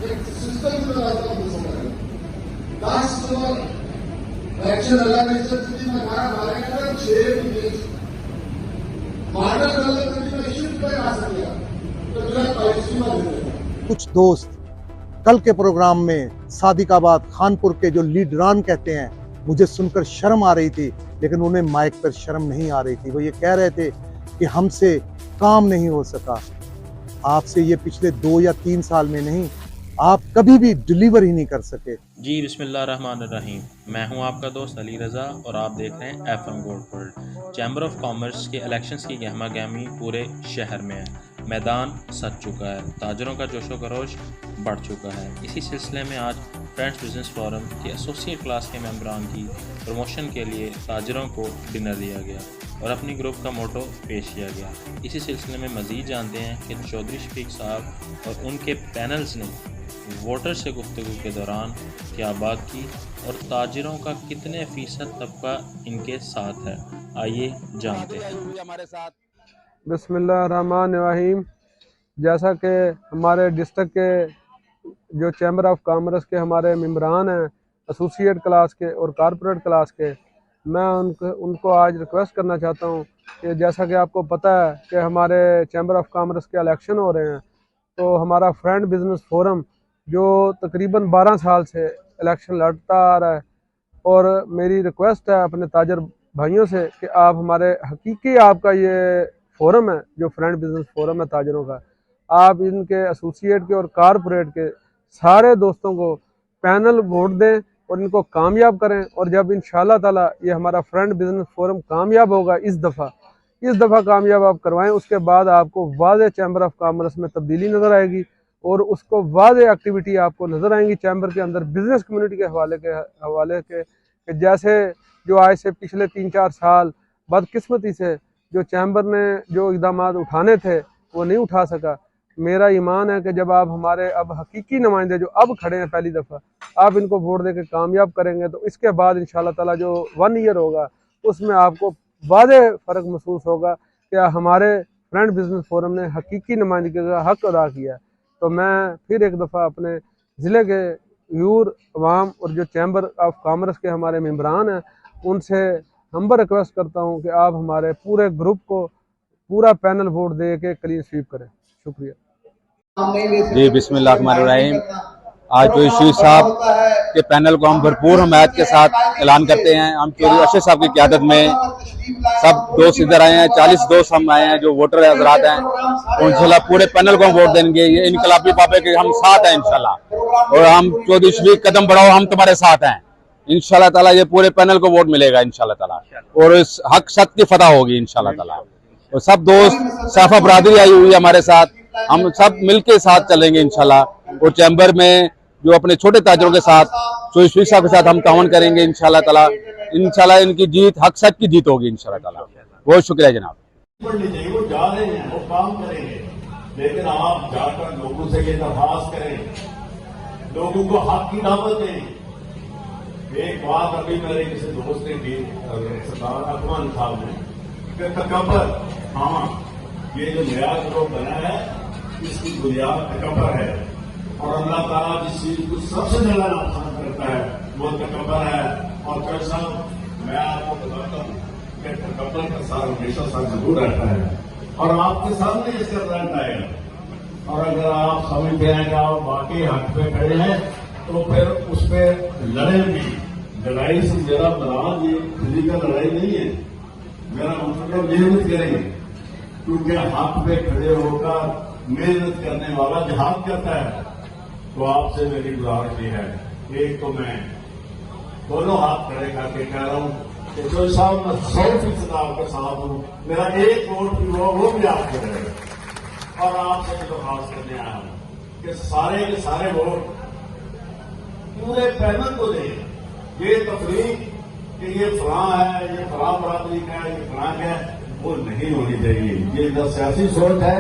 एक सिस्टम में आता हूँ समझ लास्ट इलेक्शन अल्लाह ने स्थिति में हमारा भारत छह मॉडल में शिफ्ट कर आ सकेगा तो मेरा पैसे में कुछ दोस्त कल के प्रोग्राम में सादिकाबाद खानपुर के जो लीडरान कहते हैं, मुझे सुनकर शर्म आ रही थी, लेकिन उन्हें माइक पर शर्म नहीं आ रही थी। वो ये कह रहे थे कि हमसे काम नहीं हो सका। आपसे ये पिछले 2 या 3 साल में नहीं, आप कभी भी डिलीवर ही नहीं कर सके। जी बिस्मिल्लाहिर्रहमानिर्रहीम। मैं हूं आपका दोस्त अली रज़ा और आप देख रहे हैं FM gold world. Chamber of commerce के इलेक्शंस की गहमा गहमी पूरे शहर में है। मैदान सज चुका है, ताजरों का जोशो खरोश बढ़ चुका है। इसी सिलसिले में आज फ्रेंड्स बिजनेस फोरम के एसोसिएट क्लास के मेंबरान की प्रमोशन के लिए ताजरों को डिनर दिया गया और अपनी ग्रुप का मोटो पेश किया गया। इसी सिलसिले में मज़ीद जानते हैं कि चौधरी शफीक साहब और उनके पैनल्स ने वोटर से गुफ्तगू के दौरान क्या बात की और ताजिरों का कितने फीसद तबका इनके साथ है। आइए जानते हैं। बिस्मिल्लाहिर्रहमानिर्रहीम। जैसा कि हमारे डिस्ट्रिक्ट के जो चैम्बर ऑफ कॉमर्स के हमारे मेंबरान हैं, एसोसिएट क्लास के और कॉरपोरेट क्लास के, मैं उनको आज रिक्वेस्ट करना चाहता हूं कि जैसा कि आपको पता है कि हमारे चैम्बर ऑफ कॉमर्स के इलेक्शन हो रहे हैं, तो हमारा फ्रेंड बिजनेस फोरम जो तकरीबन 12 साल से इलेक्शन लड़ता आ रहा है, और मेरी रिक्वेस्ट है अपने ताजर भाइयों से कि आप हमारे हकीकी आपका ये फोरम है जो फ्रेंड बिजनेस फोरम है ताजरों का, आप इनके एसोसिएट के और कॉरपोरेट के सारे दोस्तों को पैनल वोट दें और इनको कामयाब करें। और जब इंशाल्लाह ताला ये हमारा फ्रेंड बिजनेस फोरम कामयाब होगा, इस दफ़ा कामयाब आप करवाएं, उसके बाद आपको वाज़े चैम्बर ऑफ कॉमर्स में तब्दीली नज़र आएगी और उसको वाज़े एक्टिविटी आपको नज़र आएंगी चैम्बर के अंदर बिजनेस कम्युनिटी के हवाले के जैसे जो आज से पिछले 3-4 साल बदकिस्मती से जो चैम्बर ने जो इक़दाम उठाने थे वो नहीं उठा सका। मेरा ईमान है कि जब आप हमारे अब हकीकी नुमाइंदे जो अब खड़े हैं पहली दफ़ा, आप इनको वोट दे के कामयाब करेंगे तो इसके बाद इंशाल्लाह ताला जो 1 ईयर होगा उसमें आपको वाज़े फ़र्क महसूस होगा कि हमारे फ्रेंड बिजनेस फोरम ने हकीकी नुमाइंदगी का हक अदा किया है। तो मैं फिर एक दफ़ा अपने ज़िले के यूर अवाम और जो चैम्बर ऑफ कॉमर्स के हमारे मेंबरान हैं उनसे हम्बल रिक्वेस्ट करता हूं कि आप हमारे पूरे ग्रुप को पूरा पैनल वोट दे के क्लीन स्वीप करें। शुक्रिया जी। बिस्मिल्लाहिर्रहमानिर्रहीम। आज चौधरी शफीक साहब के पैनल को हम भरपूर हमायत के साथ ऐलान करते हैं। हम चौधरी अरशद साहब की क़यादत में सब दोस्त इधर आए हैं, 40 दोस्त हम आए हैं जो वोटर हजरात हैं, और इंशाल्लाह पूरे पैनल को हम वोट देंगे। ये इनकलाबी पापे के हम साथ हैं इंशाल्लाह, और हम चौधरी शफीक कदम बढ़ाओ हम तुम्हारे साथ हैं इंशाल्लाह ताला। ये पूरे पैनल को वोट मिलेगा इंशाल्लाह ताला, और इस हक सत की फतह होगी इंशाल्लाह ताला। और सब दोस्त साफा बरादरी आई हुई है हमारे साथ, हम सब मिलके साथ चलेंगे इंशाल्लाह। और चैम्बर में जो अपने छोटे ताजरों के साथ चौधरी शफीक साहब के साथ हम ताउन करेंगे इंशाल्लाह ताला। इंशाल्लाह इनकी जीत हक सच की जीत होगी इंशाल्लाह ताला। बहुत शुक्रिया जनाब। वो जा रहे हैं, वो काम करेंगे, लेकिन आप जाकर लोगों से ये दरख्वास्त करें, लोगों को हक की दावत दें। एक बात अभी मेरे किसी दोस्त ने की, सरदार अकमान साहब ने, तकब्बर, हाँ ये जो नया ग्रुप बना है इसकी बुनियाद तकब्बर है, और अल्लाह ताला जिस चीज को सबसे ज्यादा नुकसान करता है वो तकब्बर है। और फिर साहब मैं आपको बताता हूँ कि तकब्बर का साथ हमेशा साथ जरूर रहता है, और आपके सामने इसका रिजल्ट आएगा। और अगर आप समझते हैं कि आप वाकई हक पे खड़े हैं तो फिर उस पर लड़े भी। लड़ाई से मेरा मराज ये फिजिकल लड़ाई नहीं है, मेरा मतलब मेहनत करेंगे, क्योंकि हक पे खड़े होकर मेहनत करने वाला जिहाद करता है। तो आपसे मेरी गुजारिश ये है, एक तो मैं दोनों हाथ खड़े करके कह रहा हूं कि जो साहब मैं 100% आपके साथ हूं, मेरा एक वोट भी वो भी आपको रहेगा। और आपसे भी दरख्वास्त करने आया हूं कि सारे के सारे वोट पूरे पैनल को दें। ये तफरीक कि ये फलां है, ये फलां बरादरी का है, ये फलां का है, वो नहीं होनी चाहिए। ये न सियासी सोच है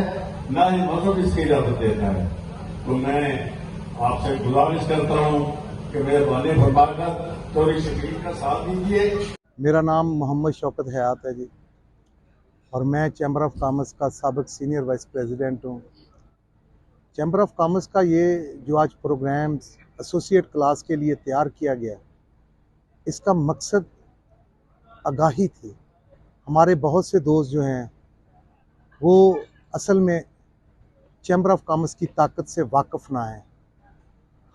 न ही मजहब इसकी इजाजत देता है। तो मैं आपसे गुजारिश करता हूं कि मेहरबानी फरमाकर चौधरी शफीक का साथ दीजिए। मेरा नाम मोहम्मद शौकत हयात है जी, और मैं चैम्बर ऑफ कॉमर्स का साबिक सीनियर वाइस प्रेसिडेंट हूँ। चैम्बर ऑफ कॉमर्स का ये जो आज प्रोग्राम एसोसिएट क्लास के लिए तैयार किया गया, इसका मकसद आगाही थी। हमारे बहुत से दोस्त जो हैं वो असल में चैम्बर ऑफ कॉमर्स की ताकत से वाकिफ़ ना हैं।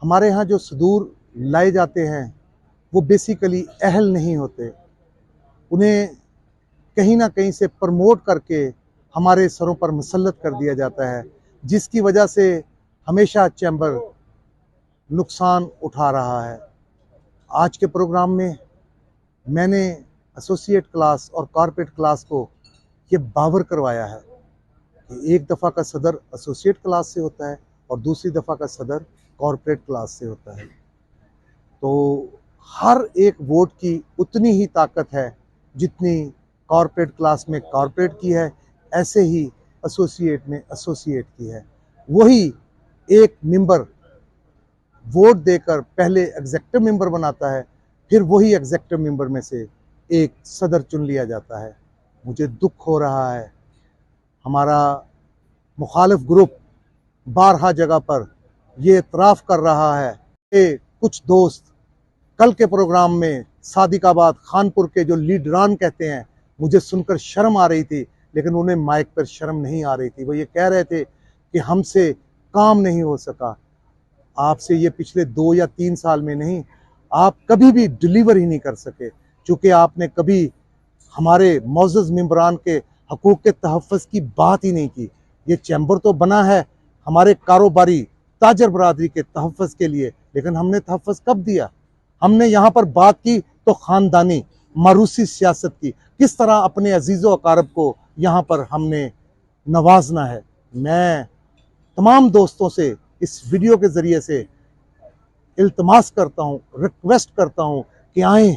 हमारे यहाँ जो सदूर लाए जाते हैं वो बेसिकली अहल नहीं होते, उन्हें कहीं ना कहीं से प्रमोट करके हमारे सरों पर मुसल्लत कर दिया जाता है, जिसकी वजह से हमेशा चैम्बर नुकसान उठा रहा है। आज के प्रोग्राम में मैंने एसोसिएट क्लास और कॉर्पोरेट क्लास को ये बावर करवाया है कि एक दफ़ा का सदर एसोसिएट क्लास से होता है और दूसरी दफ़ा का सदर कॉर्पोरेट क्लास से होता है। तो हर एक वोट की उतनी ही ताकत है जितनी कॉर्पोरेट क्लास में कॉर्पोरेट की है, ऐसे ही एसोसिएट में एसोसिएट की है। वही एक मेंबर वोट देकर पहले एग्जेक्टिव मेंबर बनाता है, फिर वही एग्जेक्टिव मेंबर में से एक सदर चुन लिया जाता है। मुझे दुख हो रहा है, हमारा मुखालिफ ग्रुप बारहा जगह पर ये इतराफ़ कर रहा है कि कुछ दोस्त कल के प्रोग्राम में सादिकाबाद खानपुर के जो लीडरान कहते हैं, मुझे सुनकर शर्म आ रही थी, लेकिन उन्हें माइक पर शर्म नहीं आ रही थी। वो ये कह रहे थे कि हमसे काम नहीं हो सका। आपसे ये पिछले 2 या 3 साल में नहीं, आप कभी भी डिलीवर ही नहीं कर सके, क्योंकि आपने कभी हमारे मौजूद मेंबरान के हकूक़ के तहफ़्फ़ुज़ की बात ही नहीं की। ये चैम्बर तो बना है हमारे कारोबारी ताजर बरादरी के तहफ़्फ़ुज़ के लिए, लेकिन हमने तहफ़्फ़ुज़ कब दिया? हमने यहाँ पर बात की तो ख़ानदानी मारूसी सियासत की, किस तरह अपने अजीज़ व अकारब को यहाँ पर हमने नवाजना है। मैं तमाम दोस्तों से इस वीडियो के ज़रिए से इल्तमास करता हूँ, रिक्वेस्ट करता हूँ कि आएँ,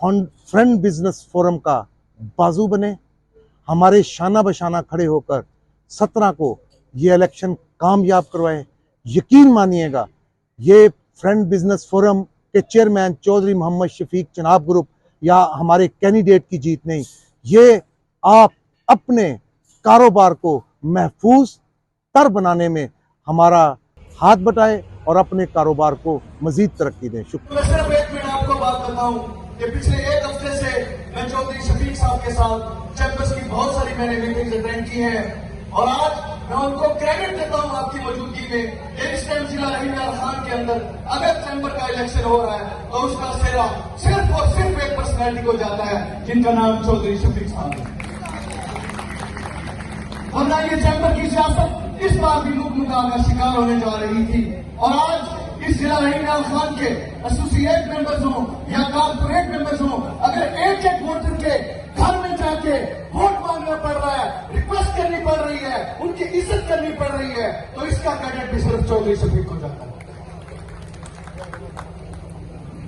फ्रेंड बिजनेस फोरम का बाजू बने, हमारे शाना बशाना खड़े होकर 17 को ये इलेक्शन कामयाब करवाएं। यकीन मानिएगा, ये फ्रेंड बिजनेस फोरम के चेयरमैन चौधरी मोहम्मद शफीक चनाब ग्रुप या हमारे कैंडिडेट की जीत नहीं, ये आप अपने कारोबार को महफूज तर बनाने में हमारा हाथ बटाएं और अपने कारोबार को मजीद तरक्की दें। शुक्रिया। मैं सिर्फ 1 मिनट आपको बात बताऊं कि पिछले 1 हफ्ते से मैं चौधरी शफीक साहब के साथ चैम्बर्स की बहुत सारी मैंने मीटिंग्स अटेंड की हैं, और आज मैं उनको क्रेडिट देता हूं आपकी मौजूदगी में कि इस टाइम जिला रहीम खान के अंदर अगर चैम्बर का इलेक्शन हो रहा है तो उसका सेहरा सिर्फ और सिर्फ एक पर्सनैलिटी को जाता है, जिनका नाम चौधरी शफीक साहब है। वरना ये चैम्बर की सियासत इस बार भी लुकमुकाम का शिकार होने जा रही थी, और आज इस जिला रहीम खान के एसोसिएट मेंबर्स हों या कॉर्पोरेट मेंबर्स हों, अगर एक एक वोटर के घर में जाके वोट मांगना पड़ रहा है, रिक्वेस्ट करनी पड़ रही है, उनकी इज्जत करनी पड़ रही है, तो इसका क्रेडिट भी सिर्फ चौधरी शफीक को जाता है।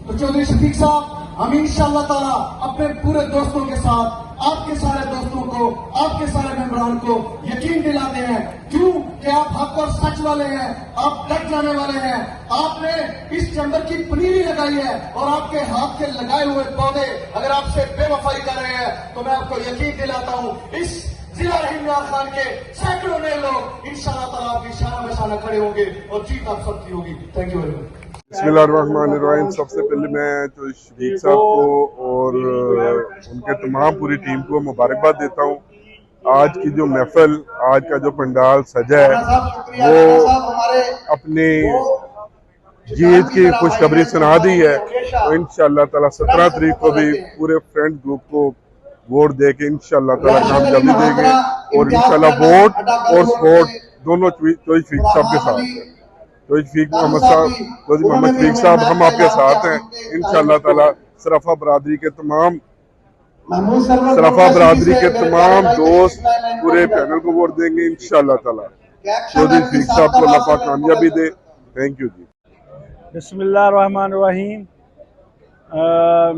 तो चौधरी शफीक साहब, हम इंशाअल्लाह ताला अपने पूरे दोस्तों के साथ, आपके सारे दोस्तों को, आपके सारे मेंबरान को यकीन दिलाते हैं, क्यों कि आप हक और सच वाले हैं, आप डट जाने वाले हैं। आपने इस चैम्बर की पनीरी लगाई है, और आपके हाथ के लगाए हुए पौधे अगर आपसे बेवफाई कर रहे हैं, तो मैं आपको यकीन दिलाता हूं, इस जिला रहीम खान के सैकड़ों नए लोग इंशाअल्लाह ताला आपकी शाना बशाना खड़े होंगे और जीत आप सबकी होगी। Thank you very much. बिस्मिल्लाहिर्रहमानिर्रहीम। सबसे पहले मैं तो शफीक साहब को और उनके तमाम पूरी टीम को मुबारकबाद देता हूँ। आज की जो महफिल, आज का जो पंडाल सजा है, वो अपनी जीत की खुशखबरी सुना दी है। तो इंशाअल्लाह ताला 17 तारीख को भी पूरे फ्रेंड ग्रुप को वोट दे के इंशाअल्लाह ताला कामयाबी देंगे, और इंशाअल्लाह वोट और सपोर्ट दोनों चौधरी शफीक साहब के साथ है। चौधरी मोहम्मद शफीक साहब, हम आपके साथ हैं इंशाअल्लाह ताला। सराफा बरादरी के तमाम दोस्त पूरे पैनल को वोट देंगे इंशाअल्लाह ताला। चौधरी शफीक साहब को अल्लाह पाक कामयाबी दे। थैंक यू जी। बिस्मिल्लाहिर्रहमानिर्रहीम।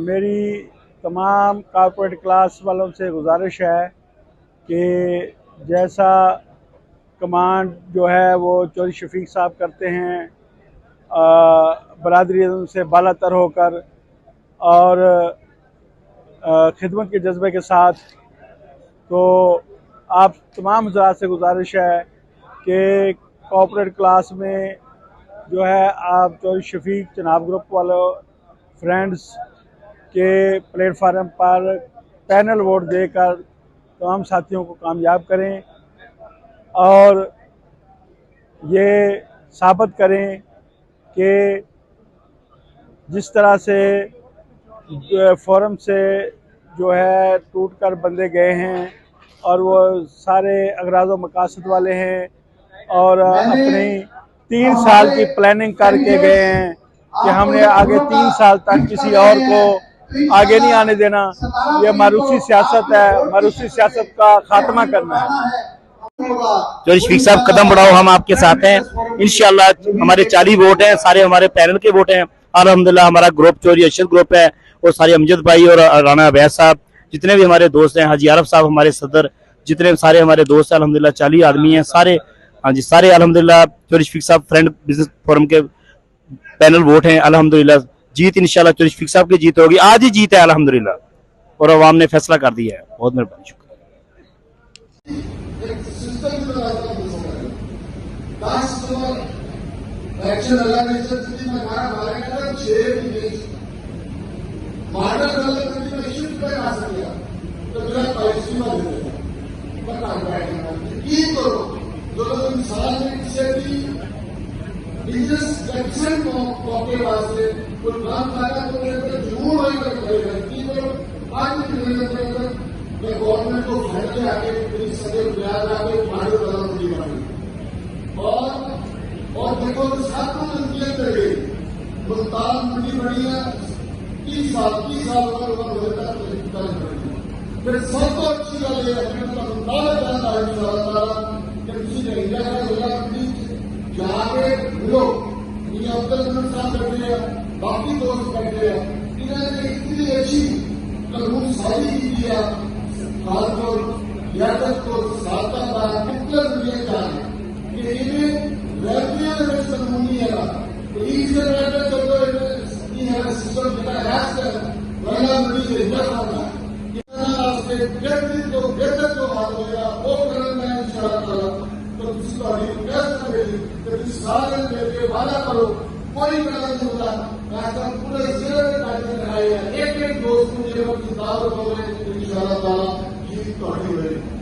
मेरी तमाम कॉर्पोरेट क्लास वालों से गुजारिश है कि जैसा कमांड जो है वो चौधरी शफीक साहब करते हैं, बरादरी से बालातर होकर और खिदमत के जज्बे के साथ, तो आप तमाम हज़रात से गुजारिश है कि कोऑपरेटिव क्लास में जो है आप चौधरी शफीक जनाब ग्रुप वालों फ्रेंड्स के प्लेटफार्म पर पैनल वोट देकर तमाम साथियों को कामयाब करें और ये साबित करें कि जिस तरह से फोरम से जो है टूट कर बंदे गए हैं और वो सारे अगराज़ व मकासद वाले हैं और अपनी 3 साल की प्लानिंग करके गए हैं कि हमने आगे 3 साल तक किसी और को आगे नहीं आने देना। ये मारूसी सियासत है, मारूसी सियासत का खात्मा करना है। चौधरी शफीक साहब कदम बढ़ाओ, हम आपके साथ हैं इंशाल्लाह। हमारे 40 वोट हैं, सारे हमारे पैनल के वोट हैं अल्हम्दुलिल्लाह। हमारा ग्रुप चौधरी अरशद ग्रुप है और सारे अमजद भाई और राना अवैस साहब, जितने भी हमारे दोस्त हैं, हाजी आरफ साहब हमारे सदर, जितने सारे हमारे दोस्त हैं अल्हम्दुलिल्लाह 40 आदमी हैं सारे। हाँ जी, सारे अल्हम्दुलिल्लाह चौधरी शफीक साहब फ्रेंड बिजनेस फोरम के पैनल वोट हैं अल्हम्दुलिल्लाह। जीत इंशाल्लाह चौधरी शफीक साहब की जीत होगी, आज ही जीत है अल्हम्दुलिल्लाह और अवाम ने फैसला कर दिया है। बहुत मेहरबानी, शुक्रिया। गवर्नमेंट को फैसले आगे सदर ब्याज आगे और देखो तो सात मंजिल कर गई मुल्तान मंडी बड़ी है 30 साल फिर सबको अच्छी गल है जाके मिलो अब्दुल साहब बैठे हैं, बाकी दोस्त बैठे हैं, इन्होंने इतनी अच्छी कानून साजी की है खासतौर लियाकत को साता का कितना दिए जाए कि इन्हें रेवन्यू में कानूनी है तो इससे बेहतर चलो ये है सिस्टम का हैस है वाला बड़ी बेहतर होगा कितना आपके व्यक्ति को बेहतर को हाथ होगा वो करना है इंशाअल्लाह। तो इसका रिक्वेस्ट करेगी कि सारे लेके वादा करो कोई गलत नहीं होगा। ऐसा पूरे जिले में कार्य कराए एक दोस्त मुझे दावत हो रहे हैं इंशाअल्लाह ताला जीत तो होगी।